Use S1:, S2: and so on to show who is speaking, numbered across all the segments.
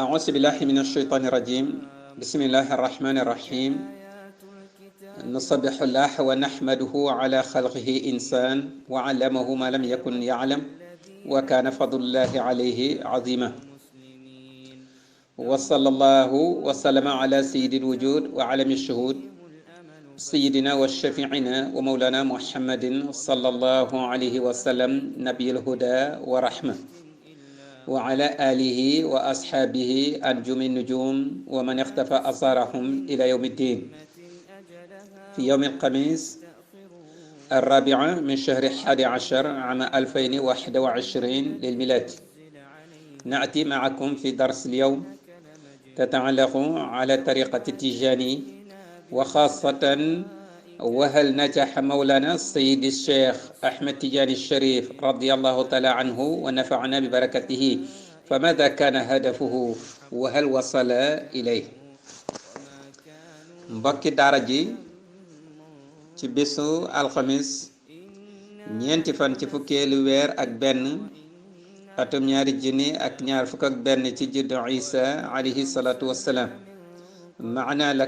S1: أعوذ بالله من الشيطان الرجيم بسم الله الرحمن الرحيم نسبح الله ونحمده على خلقه إنسان وعلمه ما لم يكن يعلم وكان فضل الله عليه عظيما وصلى الله وسلم على سيد الوجود وعلم الشهود سيدنا والشفيعنا ومولانا محمد صلى الله عليه وسلم نبي الهدى ورحمة وعلى آله وأصحابه أنجم النجوم ومن اختفى أثارهم إلى يوم الدين في يوم الخميس 4 من شهر 11 عام 2021 للميلاد نأتي معكم في درس اليوم تتعلق على طريقة التيجاني وخاصة وهل نجح مولانا السيد الشيخ أحمد تيجاني الشريف رضي الله تعالى عنه ونفعنا ببركته فماذا كان هدفه وهل وصل إليه mbokki daara ji ci bisu alxamis ñeenti fan ci fukkeelu weer ak benn atum ñaari junni ak ñaar fukk ak benn ci juddu Isa alayhi salatu wassalaam maana la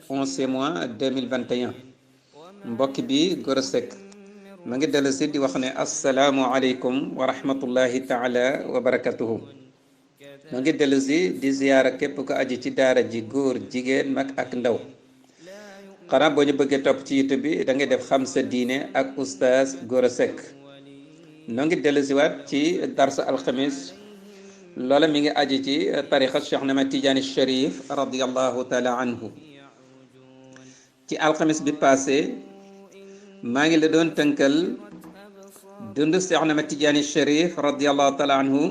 S1: 11 mois 2021 mbokk bi Gora Seck ma ngi dellu si di wax ne assalaamu aleykum wa rahmatullahi taala wa barakatuhu ma ngi dellu si di ziyaara képp ko aji ci daara ji góor jigéen mag ak ndaw xanaa boo ñu bëggee topp ci YouTube bi da ngay def xam sa diine ak oustaz Gora Seck noo ngi dellu si waat ci darsu alxamis loola mi ngi aji ci tariqa Cheikh Ahmad Tidiane Chérif radiallahu taala anhu ci alxamis bi passé maa ngi la doon tënkal dund Cheikh Ahmad Tidiane Chérif radiallahu taala anhu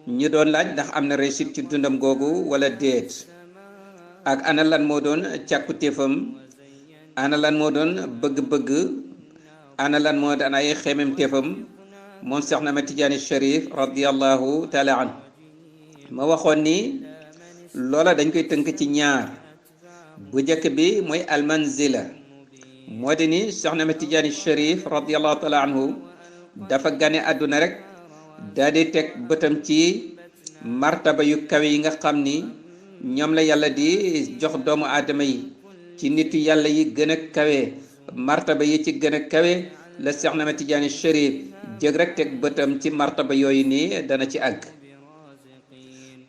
S1: ñu doon laaj ndax am na réussite ci dundam googu wala déet ak ana lan moo doon càkkutéefam ana lan moo doon bëgg-bëgg ana lan moo doon ay xememtéefam moom Cheikh Ahmad Tidiane Chérif radiallahu taala anhu ma waxoon ni loola dañ koy tënk ci ñaar bu njëkk bi mooy almanzila moo di ni Cheikh Ahmad Tidiane Chérif radiallahu taala anhu dafa gane àdduna rek daal di teg bëtam ci martaba yu kawe yi nga xam ni ñoom la yàlla di jox doomu aadama yi ci nitu yàlla yi gën a kawe martaba yi ci gën a kawe la Cheikh Ahmad Tidiane Chérif jëg rek teg bëtam ci martaba yooyu nii dana ci àgg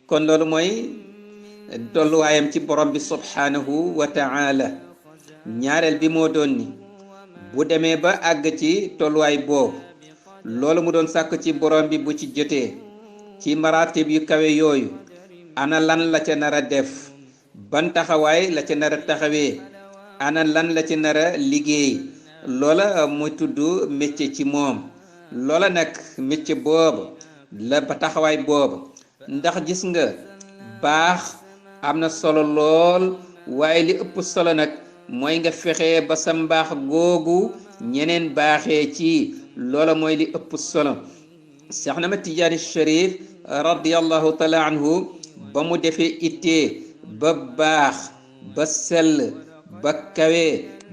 S1: kon loolu mooy tolluwaayam ci borom bi subhanahu wa ta'ala ñaareel bi moo doon ni bu demee ba àgg ci tolluwaay boobu loolu mu doon sàkk ci borom bi bu ci jotee ci maratib yu kawe yooyu ana lan la ca nar a def ban taxawaay la ca nar a taxawee ana lan la ca nar a liggéey loola muy tudd métier ci moom loola nag métier boobu la ba taxawaay boobu ndax gis nga baax am na solo lool waaye li ëpp solo nag mooy nga fexe ba sa mbaax googu ñeneen baaxee ci loola mooy li ëpp solo Cheikh Ahmad Tidiane Chérif radiyallahu taala anhu ba mu defee ittee ba baax ba sell ba kawe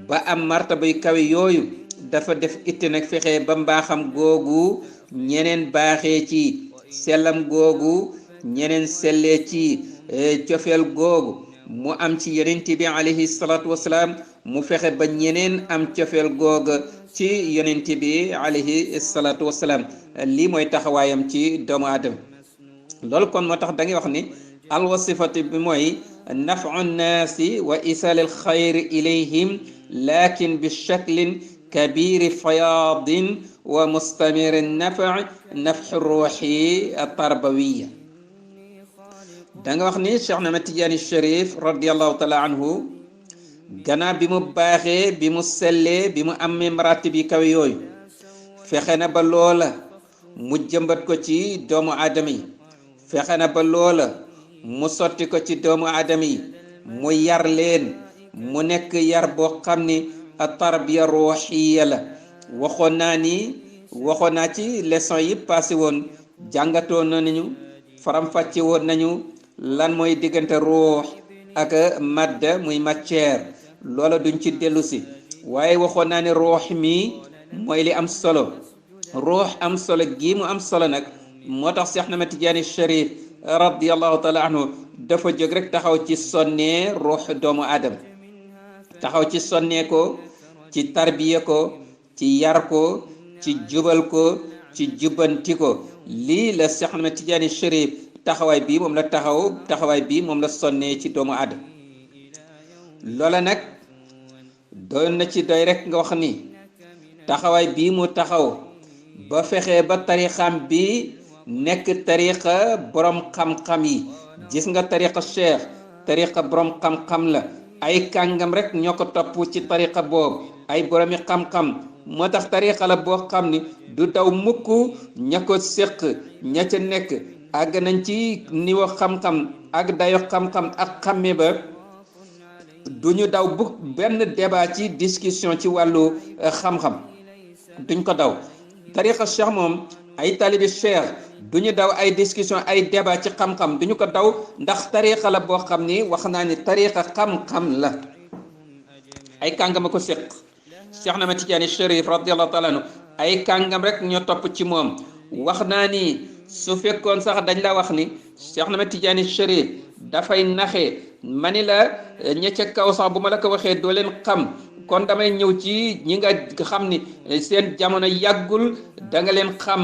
S1: ba am martaba yu kawe yooyu dafa def itte nag fexe ba mbaaxam googu ñeneen baaxee ci sellam googu ñeneen sellee ci cofeel googu mu am ci yonent bi alayhi salaatu wasalaam mu fexe ba ñeneen am cofeel googa ci yonent bi alayhi salaatu wasalaam lii mooy taxawaayam ci doomu aadama loolu kon moo tax da ngay wax ni alwasifatu bi mooy nafu nnaasi wa isaal alxayri ilayhim lakin bi shaklin kabiri fayaadin wa mustamiri nafi nafxu ruuxi tarbawiya da nga wax ni Cheikh Ahmad Tidiane Chérif radiallahu taala anhu gannaaw bi mu baaxee bi mu sellee bi mu amee maratib yi kawe yooyu fexe na ba loola mu jëmbat ko ci doomu aadama yi fexe na ba loola mu sotti ko ci doomu aadama yi mu yar leen mu nekk yar boo xam ni tarbiya ruuxiya la waxoon naa ci leçon yi passé woon jàngatoon nañu faram-fàcce woon nañu lan mooy diggante ruux ak madda muy matière loola duñ ci dellu si waaye waxoon naa ne ruux mi mooy li am solo ruux am solo gii mu am solo nag moo tax Seex Ahmad Tijaani Sharif radiyallahu taala anhu dafa jóg rek taxaw ci sonnee ruux doomu aadama taxaw ci sonnee ko ci tarbiya ko ci yar ko ci jubal ko ci jubbanti ko lii la Seex Ahmad Tijaani Sharif taxawaay bii moom la taxawaay bii moom la sonnee ci doomu aadama loola nag doon na ci doy rek nga wax ni taxawaay bii mu taxaw ba fexe ba tarixam bi nekk tariqa borom xam-xam yi gis nga tariqa cheikh tariqa borom xam-xam la ay kàngam rek ñoo ko topp ci tariqa boobu ay boromi xam-xam moo tax tariqa la boo xam ni du daw mukk ña ko séq ña ca nekk àgg nañ ci niveau xam-xam ak dayo xam-xam ak xàmme ba duñu daw bu benn débat ci discussion ci wàllu xam-xam duñ ko daw tariqa cheikh moom ay talibi cheikh duñu daw ay discussion ay débat ci xam-xam duñu ko daw ndax tariqa la boo xam ni wax naa ni tariqa xam-xam la ay kàngam a ko séq Cheikh Ahmad Tijaani Sharif radiyallahu taala anhu ay kàngam rek ñoo topp ci moom wax naa ni su fekkoon sax dañ la wax ni Cheikh Ahmad Tijaani Sharif dafay naxe mani la ña ca kaw sax bu ma la ko waxee doo leen xam kon damay ñëw ci ñi nga xam ni seen jamono yàggul da nga leen xam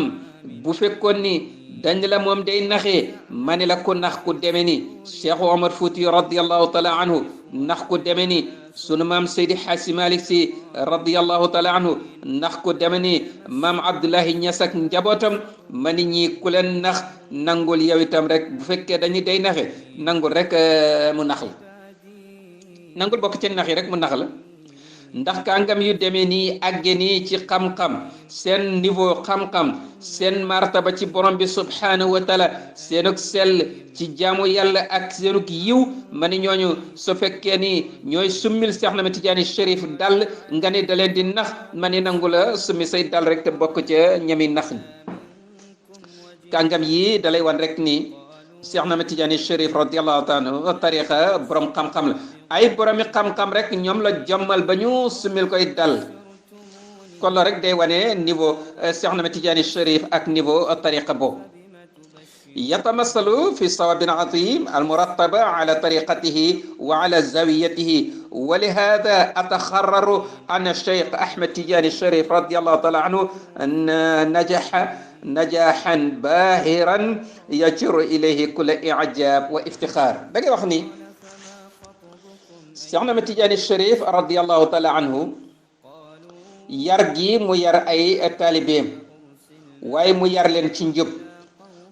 S1: bu fekkoon ni dañ la moom day naxee mani la ko nax ku deme ni Cheikh Omar Fouti radiyallahu taala anhu nax ku deme ni sunu maam Seydi Hadji Malick Sy radiyallahu taala anhu nax ku deme ni maam Abdoulahi Niass ak njabootam mani ñii ku leen nax nangul yow itam rek bu fekkee dañu day naxe nangul rek mu nax la nangul bokk ci nax yi rek mu nax la ndax kàngam yu demee nii àgge nii ci xam-xam seen niveau xam-xam seen martaba ci borom bi subhanahu wa taala seenug sell ci jaamu yàlla ak seenug yiw ma ni ñooñu su fekkee ni ñooy summil Seex Ahmad Tijaani Sharif dal nga ne da leen di nax ma ni nangu la summi say dal rek te bokk ca ñami nax kàngam yi dalay wan rek ni Seex Ahmad Tijaani Sharif radiyallahu taala anhu tariqa borom xam-xam la ay boromi xam-xam rek ñoom la jommal ba ñu sumil koy dal kon la rek day wane niveau Seex Ahmad Tijaani Sharif ak niveau tariqa boobu yatamassalu fi sawabin azim almurattaba ala tariqatihi wa ala zawiyatihi wa lihada ataxarraru an Cheikh Ahmad Tijaani Sharif radiyallahu taala anhu najaha najahan bahiran yajru ilayhi kulla ijab wa iftixaar da ngay wax ni Seex Ahmad Tijaani Sharif radiyallahu taala anhu yar gi mu yar ay taalibeem waaye mu yar leen ci njub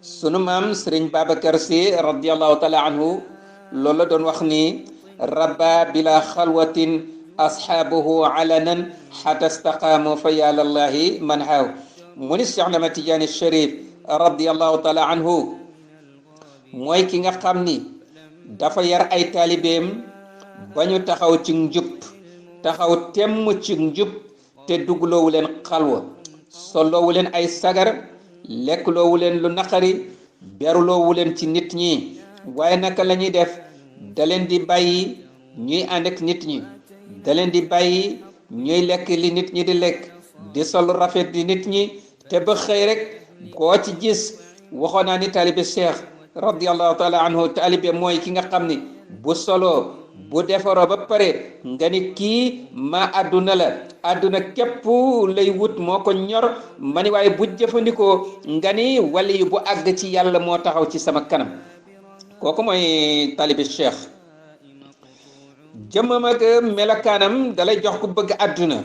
S1: sunu maam Sëriñ Babacar Si radiyallahu taala anhu loolu la doon wax ni rabba bila xalwatin ashaabuhu alanan xata staqaamu fa yàllallahi man haaw mu ni Seex Ahmad Tijaani Sharif radiyallahu taala anhu mooy ki nga xam ni dafa yar ay taalibeem ba ñu taxaw ci njub taxaw temm ci njub te dugloowu leen xalwa solloowu leen ay sagar lekkloowu leen lu naqari beruloowu leen ci nit ñi waaye naka la ñuy def da leen di bàyyi ñuy ànd ak nit ñi da leen di bàyyi ñuy lekk li nit ñi di lekk di sol rafet di nit ñi te ba xëy rek koo ci gis waxoon naa ni taalibe Cheikh radiyallahu taala anhu taalibe mooy ki nga xam ni bu solo bu defaroo ba pare nga ni kii ma àdduna la àdduna képp lay wut moo ko ñor ma ni waaye bu jëfandikoo nga ni wali yu bu àgg ci yàlla moo taxaw ci sama kanam kooku mooy taalibe Cheikh jëmmam ak melokaanam dalay jox ku bëgg àdduna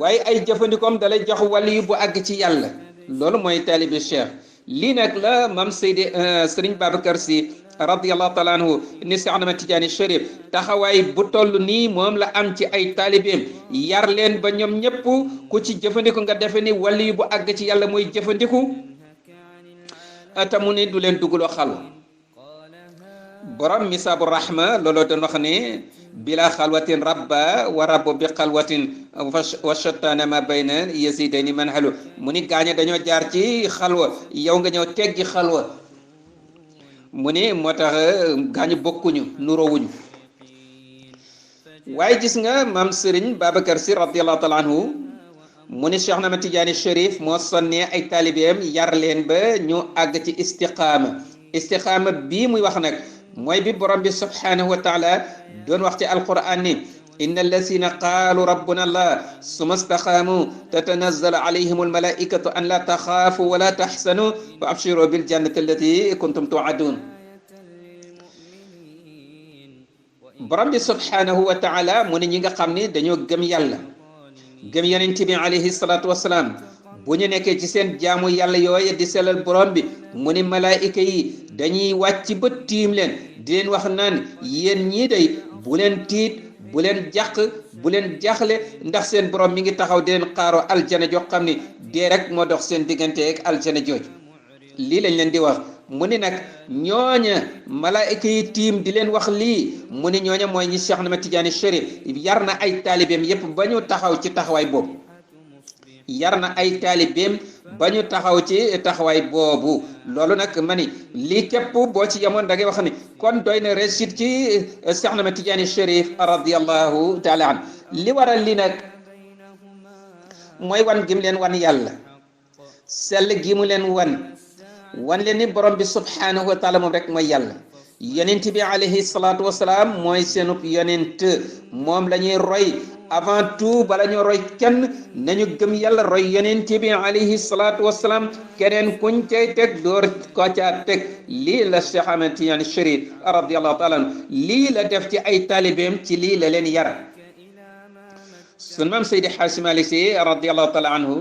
S1: waaye ay jëfandikoom dalay jox wali yu bu àgg ci yàlla loolu mooy taalibe Cheikh lii nag la mam Seydi Sëriñ Babacar Si radiyallahu taala anhu ni Seex Ahmad Tijaani Sharif taxawaay bu toll nii moom la am ci ay taalibeem yar leen ba ñoom ñëpp ku ci jëfandiku nga defe ni wali yu bu àgg ci yàlla mooy jëfandiku tamu ni du leen dugaloo xalwa borom misaabu rahma looloo doon wax ne bila xalwatin rabba wa rabbu bi xalwatin wa shattaana ma bayna yasidayni man halu mu ni gaañe dañoo jaar ci xalwa yow nga ñëw teggi xalwa mu ni moo tax gaañu bokkuñu nuroowuñu waaye gis nga maam Sëriñ Babacar Si radiyallahu taala anhu mu ni Cheikh Ahmad Tidiane Chérif moo sonnee ay taalibeem yar leen ba ñu àgg ci istiqaama bii muy wax nag mooy bi borom bi subhanahu wa taala doon wax ci alquran ni inna allazina qaalu rabbuna allah summa staqaamu tatanazzalu alayhim almalaikatu an la taxaafu wala taxsanu wa abshiru bil jannati allati kuntum tuadun borom bi subhanahu wa taala mu ne ñi nga xam ni dañoo gëm yàlla gëm yonent bi alayhi salaatu wasalaam bu ñu nekkee ci seen jaamu yàlla yooye di sellal borom bi mu ni malaayika yi dañuy wàcc ba tiim leen di leen wax naan yéen ñii day bu leen tiit bu leen jàq bu leen jaxle ndax seen borom mi ngi taxaw di leen xaaroo aljana joo xam ni dee rek moo dox seen diggante ak aljana jooju lii lañ leen di wax mu ni nag ñooña malaayika yi tiim di leen wax lii mu ni ñooña mooy ñi Cheikh Ahmad Tidiane Chérif yar na ay taalibeem yépp ba ñu taxaw ci taxawaay boobu yar na ay taalibeem ba ñu taxaw ci taxawaay boobu loolu nag ma ni lii képp boo ci yemoon da ngay wax ni kon doy na réussite ci Cheikh Ahmad Tidiane Chérif radiyallahu taala an li waral li nag mooy wan gi mu leen wan yàlla sell gi mu leen wan leen ni borom bi subhanahu wa taala moom rek mooy yàlla yonent bi alayhi salaatu wasalaam mooy seenub yonent moom la ñuy roy avant tout bala ñu roy kenn nañu gëm yàlla roy yonent bi alayhi salaatu wasalaam keneen kuñ cay teg door ko caa teg lii la Cheikh Ahmad Tidiane Chérif radiyallahu taala anhu lii la def ci ay taalibeem ci lii la leen yar sun maam Seydi Hadji Malick Sy radiyallahu taala anhu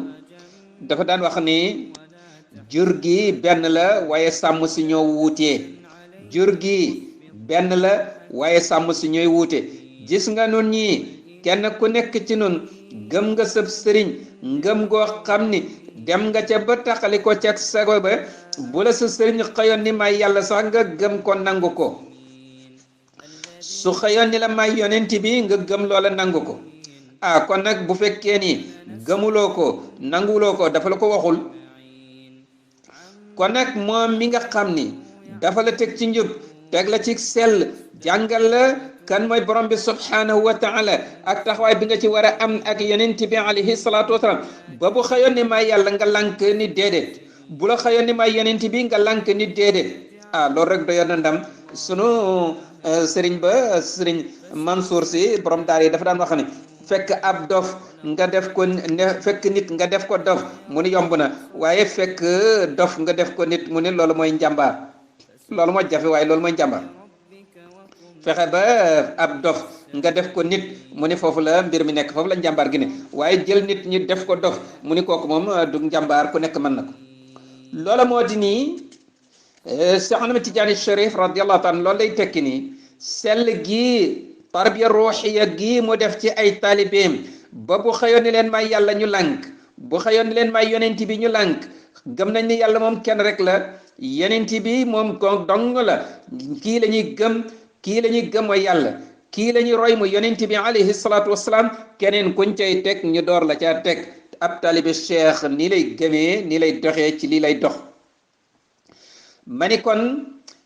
S1: dafa daan wax ni jur gi benn la waaye sàmm si ñoo wuutee jur gi benn la waaye sàmm si ñooy wuute gis nga nun ñi kenn ku nekk ci nun gëm nga sëb sëriñ ngëm goo xam ni dem nga ca ba taxali ko ca sago ba bu la sa sëriñ xëyoon ni may yàlla sax nga gëm ko nangu ko su xëyoon ni la may yonent bi nga gëm loola nangu ko ah kon nag bu fekkee ni gëmuloo ko nanguloo ko dafa la ko waxul kon nag moom mi nga xam ni dafa la teg ci njub teg la ci sell jàngal la kan mooy borom bi subhanahu wa taala ak taxawaay bi nga ci war a am ak yonent bi alayhi salaatu wasalaam ba bu xëyoon ni may yàlla nga lànk ni déedéet bu la xëyoon ni may yonent bi nga lànk ni déedéet ah loolu rek doyoon na ndam sunu sëriñ ba sëriñ Mansour si borom daar yi dafa daan wax ne fekk ab dof nga def ko fekk nit nga def ko dof mu ni yomb na waaye fekk dof nga def ko nit mu ni loolu mooy njàmbaar loolu moo jafe waaye loolu mooy njàmbaar fexe ba ab dof nga def ko nit mu ni foofu la mbir mi nekk foofu la njàmbaar gi ne waaye jël nit ñi def ko dof mu ni kooku moom du njàmbaar ku nekk mën na ko loola moo di nii Cheikh Ahmad Tidiane Chérif radiyallahu taala loolu lay tekki nii sell gi tarbiya ruuxiya gi mu def ci ay taalibeem ba bu xëyoon ni leen may yàlla ñu lànk bu xëyoon ni leen may yonent bi ñu lànk gëm nañ ni yàlla moom kenn rek la yonent bi moom ko dong la kii la ñuy gëm kii la ñuy gëm mooy yàlla kii la ñuy roy mu yonent bi alayhi salaatu wasalaam keneen kuñ cay teg ñu door la caa teg ab taalibe cheikh nii lay gëmee nii lay doxee ci lii lay dox ma ni kon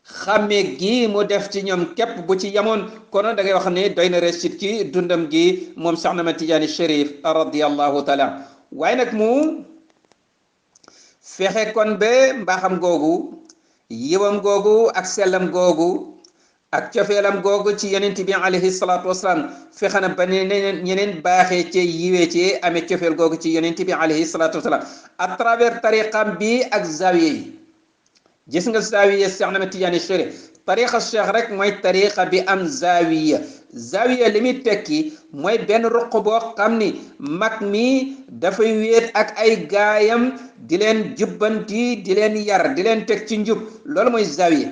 S1: xàmmee gi mu def ci ñoom képp bu ci yamoon kono da ngay wax ne doy na réussite ci dundam gi moom Cheikh Ahmad Tidiane Chérif radiyallahu taala waaye nag mu fexe kon ba mbaaxam googu yiwam googu ak sellam googu ak cofeelam googu ci yonent bi alayhi salaatu wasalaam fexe na ba ñeneen baaxee ci yiwee ci amee cofeel googu ci yonent bi alayhi salaatu wasalaam à travers tariqam bi ak zawiya yi gis nga zawiya Cheikh Ahmad Tidiane Chérif tariqa cheikh rek mooy tariqa bi am zawiya li muy tekki mooy benn ruq boo xam ni mag mi dafay wéet ak ay gaayam di leen jubbanti di leen yar di leen teg ci njub loolu mooy zawiya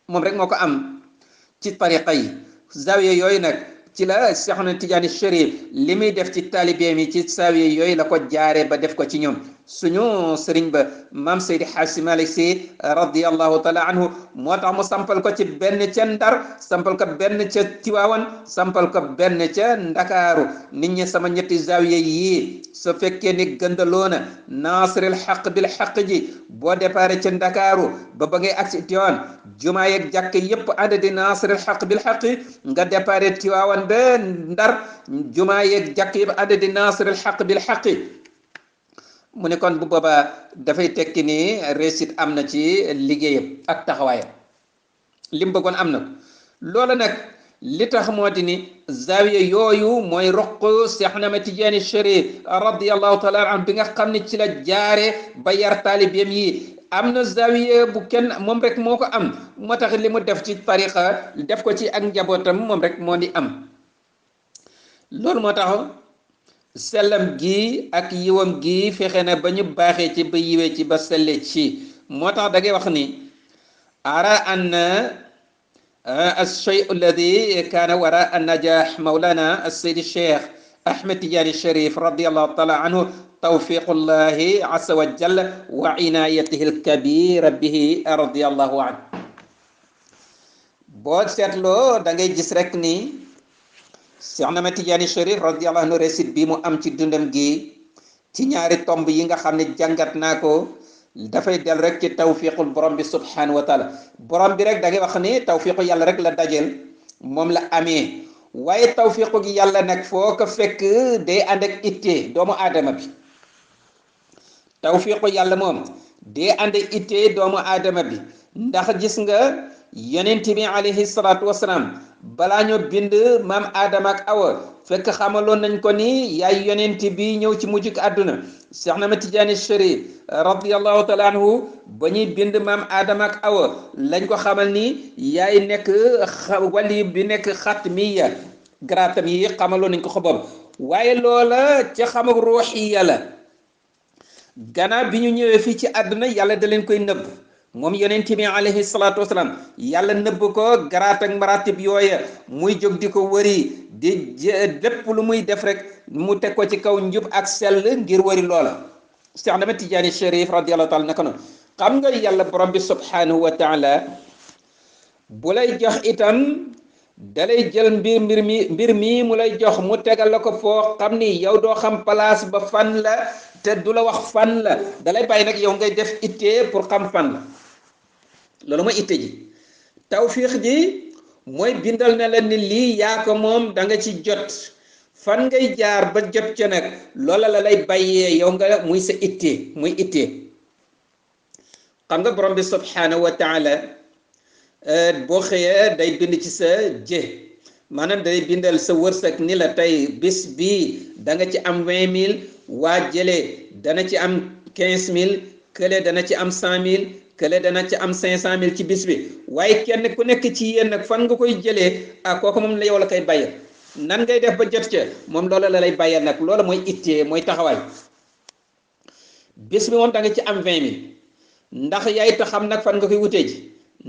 S1: moom rek moo ko am ci tariqa yi zawiya yooyu nag ci la Cheikh Ahmad Tidiane Chérif li muy def ci taalibeem yi ci zawiya yooyu la ko jaare ba def ko ci ñoom suñu sëriñ ba maam Seydi Hadji Malick Sy radiyallahu taala anhu moo tax mu sampal ko ci benn ca Ndar sampal ko benn ca Tiwaawan sampal ko benn ca Ndakaaru nit ñi sama ñetti zawiya yi su fekkee ni gëndaloona naasiril xaq bil xaq ji boo déparé ca Ndakaaru ba ngay agsi Tiwaawan jumaa yeeg jàkk yépp ànd di naasiril xaq bil xaq nga déparé Tiwaawan ba Ndar jumaa yeeg jàkk yépp ànd di naasiril xaq bil xaq mu ne kon bu boobaa dafay tekki ni réussite am na ci liggéeyam ak taxawaayam li mu bëggoon am na loola nag li tax moo di ni zawiya yooyu mooy roq Seex Ahmad Tijaani Chérif radiyallahu taala anhu bi nga xam ne ci la jaare ba yar taalibeem yi am na zawiya bu kenn moom rek moo ko am moo tax li mu def ci tariqa def ko ci ak njabootam moom rek moo di am loolu moo tax sellam gi ak yiwam gi fexe na ba ñu baaxee ci ba yiwee ci ba selle ci moo tax da ngay wax ni ara an الشيء الذي كان وراء النجاح مولانا السيد الشيخ أحمد تيجاني الشريف رضي الله تعالى عنه توفيق الله عز وجل وعنايته الكبيرة به رضي الله عنه boo seetloo da ngay gis rek ni Seex Ahmad Tijaani Chérif radiyallahu anhu réussite bi mu am ci dundam gi ci ñaari tomb yi nga xam ne jàngat naa ko dafay del rek ci tawfiqul borom bi subhanahu wa taala borom bi rek da ngay wax ni tawfiqu yàlla rek la dajel moom la amee waaye tawfiqu gi yàlla nag foo ko fekk day ànd ak ittee doomu aadama bi tawfiqu yàlla moom day ànd ak ittee doomu aadama bi ndax gis nga yonent bi alayhi salaatu wasalaam balaa ñoo bind maam aadama ak awa fekk xamaloon nañ ko ni yaay yonent bi ñëw ci mujjug àdduna Seex Ahmad Tijaani Chérif radiyallahu taala anhu ba ñuy bind maam aadama ak awa lañ ko xamal ni yaay nekk wali bi nekk xatmiya garaatam yi xamaloon nañ ko xobam waaye loola ca xam ak ruuxiya la gannaaw bi ñu ñëwee fii ci àdduna yàlla da leen koy nëbb moom yonent bi alayhi salaatu wasalaam yàlla nëbb ko garaat ak maratib yooya muy jóg di ko wëri di lépp lu muy def rek mu teg ko ci kaw njub ak sell ngir wëri loola Seex Ahmad Tijaani Chérif radiyallahu taala naka noonu xam nga yàlla borom bi subhanahu wa taala bu lay jox itam dalay jël mbir mi mu lay jox mu tegal la ko foo xam ni yow doo xam place ba fan la te du la wax fan la dalay bàyyi nag yow ngay def ittee pour xam fan la loolu mooy itte ji tawfiix ji mooy bindal na la ni lii yaa ko moom da nga ci jot fan ngay jaar ba jot ca nag loola la lay bàyyee yow nga muy sa ittee muy ittee xam nga borom bi subhanahu wa taala boo xëyee day bind ci sa jë maanaam day bindal sa wërsëg ni la tey bis bii da nga ci am 20 000 waa jëlee dana ci am 15 000 kële dana ci am 100 000 kële dana ci am 500 000 ci bis bi waaye kenn ku nekk ci yéen nag fan nga koy jëlee kooku moom la yow la koy bàyyal nan ngay def ba jot ca moom loola la lay bàyyal nag loola mooy ittee mooy taxawaay bis bi moom da nga ci am 20 000 ndax yaay ta xam nag fan nga koy wutee ji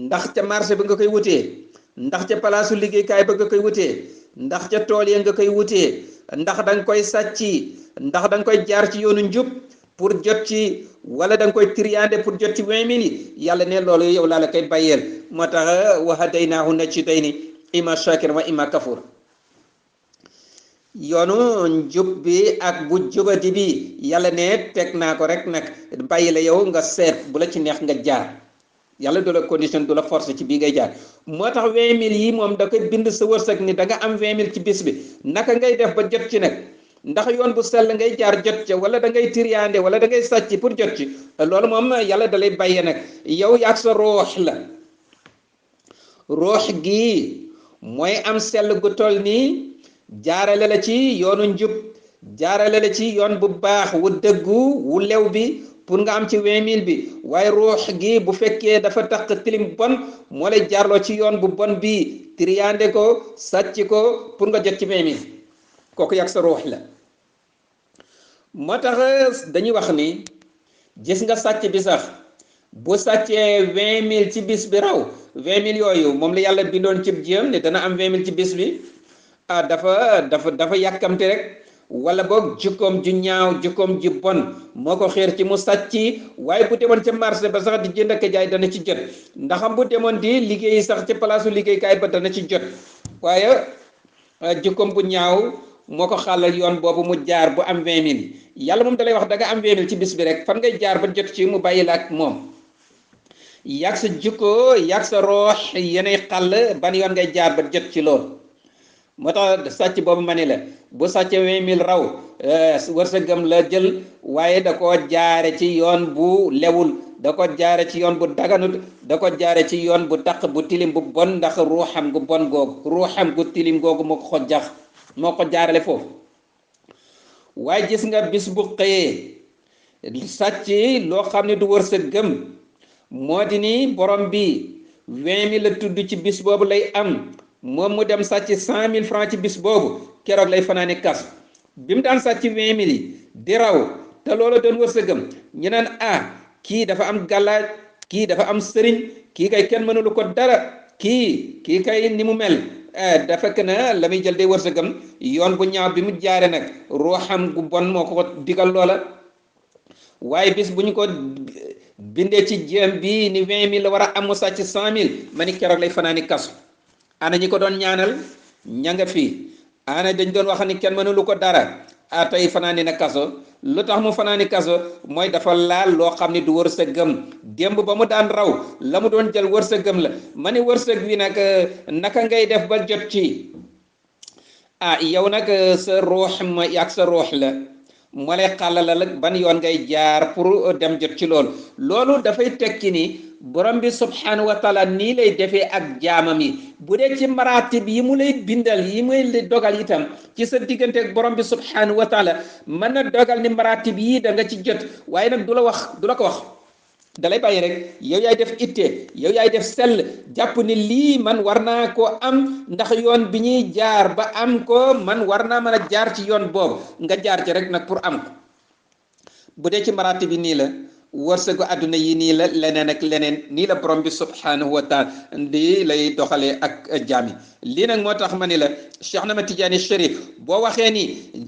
S1: ndax ca marché bi nga koy wutee ndax ca palaasu liggéeykaay ba nga koy wutee ndax ca tool ya nga koy wutee ndax da nga koy sàcci ndax da nga koy jaar ci yoonu njub pour jot ci wala da nga koy triande pour jot ci 20 000 yi yàlla ne loolu yow laa la koy bàyyeel moo tax wa hadaynaahu najdatayni imma shakir wa imma kafur yoonu njub bi ak bu jubadi bi yàlla ne teg naa ko rek nag bàyyi la yow nga seet bu la ci neex nga jaar yàlla du la condition du la force ci bii ngay jaar moo tax 20 000 yi moom da koy bind sa wërsëg ni da nga am 20 000 ci bis bi naka ngay def ba jot ci nag ndax yoon bu sell ngay jaar jot ca wala da ngay tiriyaande wala da ngay sàcc pour jot ci loolu moom yàlla da lay bàyyee nag yow yaag sa roox la roox gi mooy am sell gu toll nii jaarale la ci yoonu njub jaarale la ci yoon bu baax wu dëggu wu lew bi pour nga am ci 20 000 bi waaye ruux gi bu fekkee dafa tax tilim bon moo lay jaarloo ci yoon bu bon bi triande ko sàcc ko pour nga jot ci 20 000 kooku yàgg sa ruux la moo tax dañuy wax ni gis nga sàcc bi sax bu sàccee 20 000 ci bis bi raw 20 000 yooyu moom la yàlla bindoon cib jiyam ne dana am 20 000 ci bis bi dafa yàkkamte rek wala boog jikkoom ju ñaaw jikkoom ji bon moo ko xeer ci mu sàcc waaye bu demoon ca marché ba sax di jënd ak jaay dana ci jot ndaxam bu demoon di liggéey sax ci palaasu liggéeykaay ba dana ci jot waaye jikkoom bu ñaaw moo ko xàllal yoon boobu mu jaar bu am 20 000 yàlla moom dalay wax da nga am 20 000 ci bis bi rek fan ngay jaar ba jot ci mu bàyyi la ak moom yàgg sa jikko yàgg sa roox yenay xàll ban yoon ngay jaar ba jot ci loolu moo tax sàcc boobu ma ni la bu sàcce 20 000 raw wërsëgam la jël waaye da ko jaare ci yoon bu lewul da ko jaare ci yoon bu daganut da ko jaare ci yoon bu taq bu tilim bu bon ndax ruuxam gu bon googu ruuxam gu tilim googu moo ko jax moo ko jaarale foofu waaye gis nga bis bu xëyee sàcc loo xam ne du wërsëgam moo di ni borom bi 20 000 la tudd ci bis boobu lay am moom mu dem sàcc 100 000 francs ci bis boobu keroog lay fanaani kas bi mu daan sàcc 20 000 yi di raw te loola doon wërsëgam ñu naan kii dafa am gàllaaj kii dafa am sëriñ kii kay kenn mënulu ko dara kii kay ni mu mel da fekk na la muy jël day wërsëgam yoon bu ñaaw bi mu jaare nag ruuxam gu bon moo ko digal loola waaye bis bu ñu ko bindee ci jéem bi ni 20 000 la war a am mu sàcc 100 000 ma ni keroog lay fanaani kasu ana ñi ko doon ñaanal ña nga fii ana dañ doon wax ni kenn mënulu ko dara tey fanaani na kaso lu tax mu fanaani kaso mooy dafa laal loo xam ne du wërsëgam démb ba mu daan raw la mu doon jël wërsëgam la ma ni wërsëg wi nag naka ngay def ba jot ci yow nag sa ruux ma yàgg sa ruux la moo lay xàllal la ban yoon ngay jaar pour dem jot ci loolu dafay tekki ni borom bi subhanahu wa taala nii lay defee ak jaamam yi bu dee ci maratib yi mu lay bindal yi muy dogal itam ci sa diggante ak borom bi subhanahu wa taala mën na dogal ni maratib yii da nga ci jot waaye nag du la ko wax dalay bàyyi rek yow yaay def itte yow yaay def sell jàpp ni lii man war naa ko am ndax yoon bi ñuy jaar ba am ko man war naa mën a jaar ci yoon boobu nga jaar ci rek nag pour am ko bu dee ci maratib yi nii la wërsëgu àdduna yi nii la leneen ak leneen nii la borom bi subhanahu wa taala di lay doxalee ak jaami lii nag moo tax ma ni la Cheikh Ahmad Tidiane Chérif boo waxee ni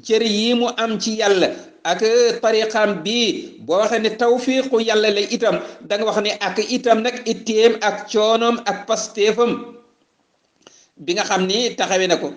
S1: cër yi mu am ci yàlla ak tariqam bi boo waxee ne tawfiqu yàlla lay itam da nga wax ne ak itam nag itteem ak coonoom ak pasteefam bi nga xam ni taxawee na ko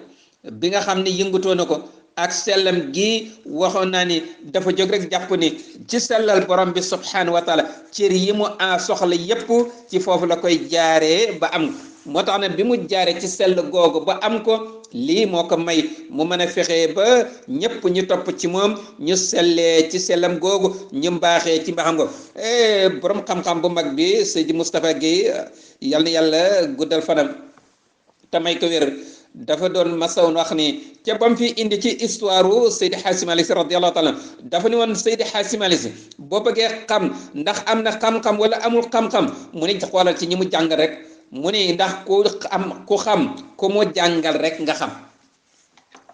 S1: bi nga xam ni yëngutoo na ko ak sellam gi waxoon naa ni dafa jóg rek jàpp ni ci sellal borom bi subhanahu wa taala cër yi mu soxla yépp ci foofu la koy jaaree ba am moo tax ne bi mu jaaree ci sell googu ba am ko lii moo ko may mu mën a fexe ba ñépp ñu topp ci moom ñu sellee ci sellam googu ñu mbaaxee ci mbaaxam googu borom xam-xam bu mag bi Seydi Moustapha Guèye yal na yàlla guddal fanam te may ko wér dafa doon masawoon wax ni ca bam fi indi ci histoire Seydi Hadji Malick Sy radiyallahu taala dafa ni woon Seydi Hadji Malick Sy boo bëggee xam ndax am na xam-xam wala amul xam-xam mu ne xoolal ci ñi mu jàng rek mu ne ndax ku xam ku mu jàngal rek nga xam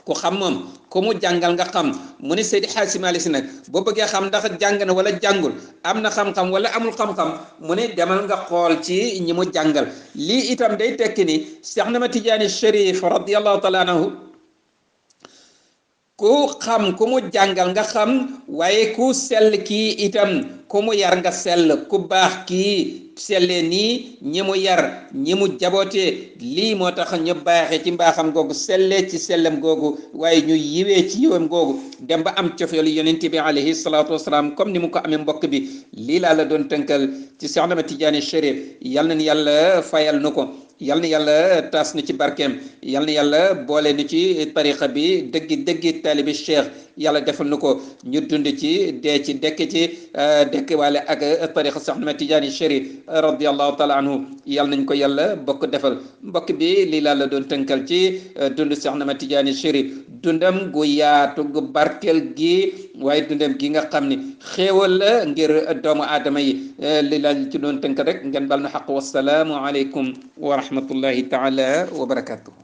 S1: ku xam moom ku mu jàngal nga xam mu ne Seydi Hadji Malick Sy nag boo bëggee xam ndax jàng na wala jàngul am na xam-xam wala amul xam-xam mu ne demal nga xool ci ñi mu jàngal lii itam day tekki ni Cheikh Ahmad Tidiane Chérif radiyallahu taala anhu ku xam ku mu jàngal nga xam waaye ku sell kii itam ku mu yar nga sell ku baax kii sellee nii ñi mu yar ñi mu jabootee lii moo tax ñu baaxee ci mbaaxam googu sellee ci sellam googu waaye ñu yiwee ci yiwam googu dem ba am cofeelu yonent bi alayhi salaatu wasalaam comme ni mu ko amee mbokk bi lii laa la doon tënkal ci Cheikh Ahmad Tidiane Chérif yal na yàlla fayal nu ko yal na yàlla taas nu ci barkeem yal na yàlla boole nu ci tariqa bi dëggi taalibi cheikh yàlla defal nu ko ñu dund ci dee ci dekk ci dekk waale ak tariqa Cheikh Ahmad Tidiane Chérif radiyallahu taala anhu yal nañ ko yàlla bokk defal mbokk bi lii laa la doon tënkal ci dund Cheikh Ahmad Tidiane Chérif dundam gu yaatu gu barkeel gi waaye dundam gi nga xam ni xéewal la ngir doomu aadama yi lii laa ci doon tënk rek ngeen bal na xaq wasalaamu aleykum wa rahmatullahi taala wa barakatuh